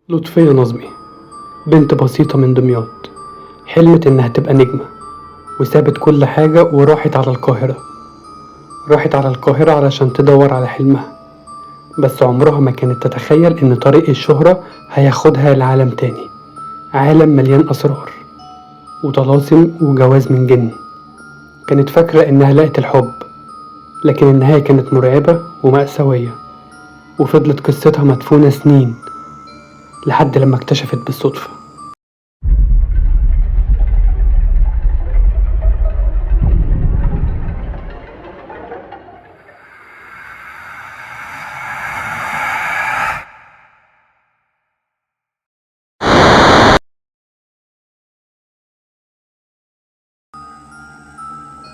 لطفية نظمي، بنت بسيطة من دمياط، حلمت إنها تبقى نجمة، وسابت كل حاجة وراحت على القاهرة. راحت على القاهرة علشان تدور على حلمها، بس عمرها ما كانت تتخيل إن طريق الشهرة هياخدها لعالم تاني، عالم مليان أسرار وطلاسم وجواز من جن. كانت فاكرة إنها لقت الحب، لكن النهاية كانت مرعبة ومأساوية، وفضلت قصتها مدفونة سنين لحد لما اكتشفت بالصدفة.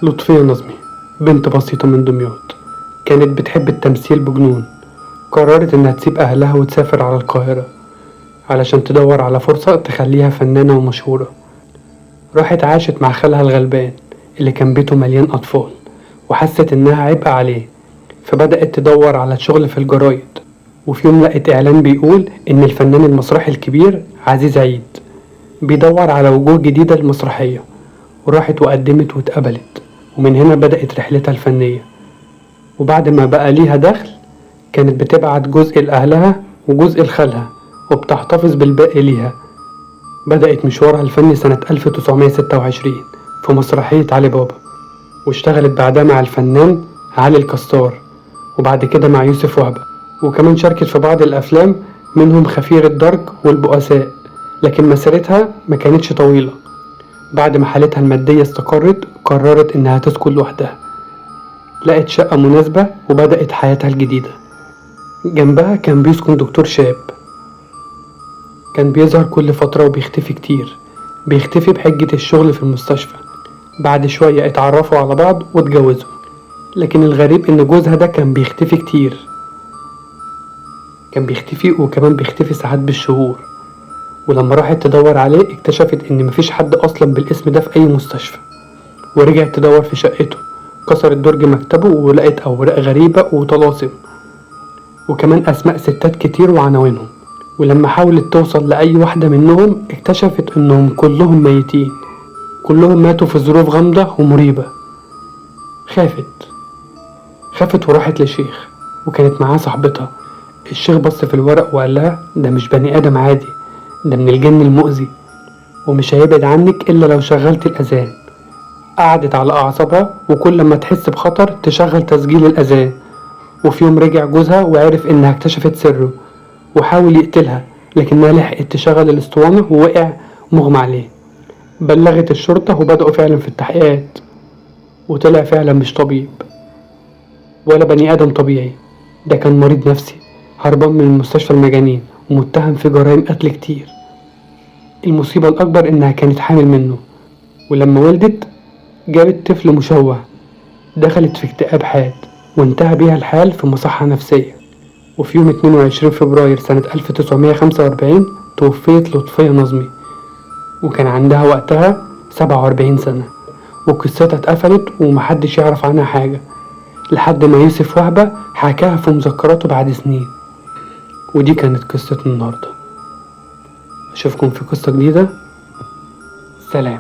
لطفية نظمي، بنت بسيطة من دمياط، كانت بتحب التمثيل بجنون. قررت إنها تسيب أهلها وتسافر على القاهرة علشان تدور على فرصة تخليها فنانة ومشهورة. راحت عاشت مع خالها الغلبان اللي كان بيته مليان أطفال، وحست إنها عبء عليه، فبدأت تدور على شغل في الجرايد. وفي يوم لقت إعلان بيقول إن الفنان المسرحي الكبير عزيز عيد بيدور على وجوه جديدة للمسرحية، وراحت وقدمت واتقبلت، ومن هنا بدأت رحلتها الفنية. وبعد ما بقى ليها دخل، كانت بتبعت جزء لأهلها وجزء لخالها، وبتحتفظ بالباقي ليها. بدأت مشوارها الفني سنة 1926 في مسرحية علي بابا، واشتغلت بعدها مع الفنان علي الكسار، وبعد كده مع يوسف وهبة، وكمان شاركت في بعض الأفلام منهم خفير الدرج والبؤساء. لكن مسيرتها ما كانتش طويلة. بعد ما حالتها المادية استقرت، قررت إنها تسكن لوحدها. لقت شقة مناسبة وبدأت حياتها الجديدة. جنبها كان بيسكن دكتور شاب، كان بيظهر كل فترة وبيختفي كتير، بيختفي بحجة الشغل في المستشفى. بعد شوية اتعرفوا على بعض واتجوزوا، لكن الغريب إن جوزها ده كان بيختفي كتير، كان بيختفي وكمان بيختفي ساعات بالشهور. ولما راحت تدور عليه، اكتشفت إن مفيش حد أصلا بالاسم ده في أي مستشفى. ورجعت تدور في شقته، كسرت درج مكتبه ولقت أوراق غريبة وطلاسم، وكمان أسماء ستات كتير وعناوينهم. ولما حاولت توصل لأي واحدة منهم، اكتشفت إنهم كلهم ميتين، كلهم ماتوا في ظروف غامضة ومريبة. خافت وراحت لشيخ، وكانت معاه صاحبتها. الشيخ بص في الورق وقال لها: ده مش بني آدم عادي، ده من الجن المؤذي، ومش هيبعد عنك إلا لو شغلت الأذان. قعدت على أعصابها، وكل ما تحس بخطر تشغل تسجيل الأذان. وفي يوم رجع جوزها وعرف إنها اكتشفت سره، وحاول يقتلها، لكنها لحقت تشغل الاسطوانة ووقع مغمى عليه. بلغت الشرطة وبدأوا فعلا في التحقيقات، وطلع فعلا مش طبيب ولا بني آدم طبيعي، ده كان مريض نفسي هربان من مستشفى المجانين ومتهم في جرائم قتل كتير. المصيبة الأكبر إنها كانت حامل منه، ولما ولدت جابت طفل مشوه. دخلت في اكتئاب حاد، وانتهى بيها الحال في مصحة نفسية. وفي يوم 22 فبراير سنة 1945 توفيت لطفية نظمي، وكان عندها وقتها 47 سنة. وقصتها اتقفلت ومحدش يعرف عنها حاجة، لحد ما يوسف وهبة حكاها في مذكراته بعد سنين. ودي كانت قصتنا النهاردة. أشوفكم في قصة جديدة. سلام.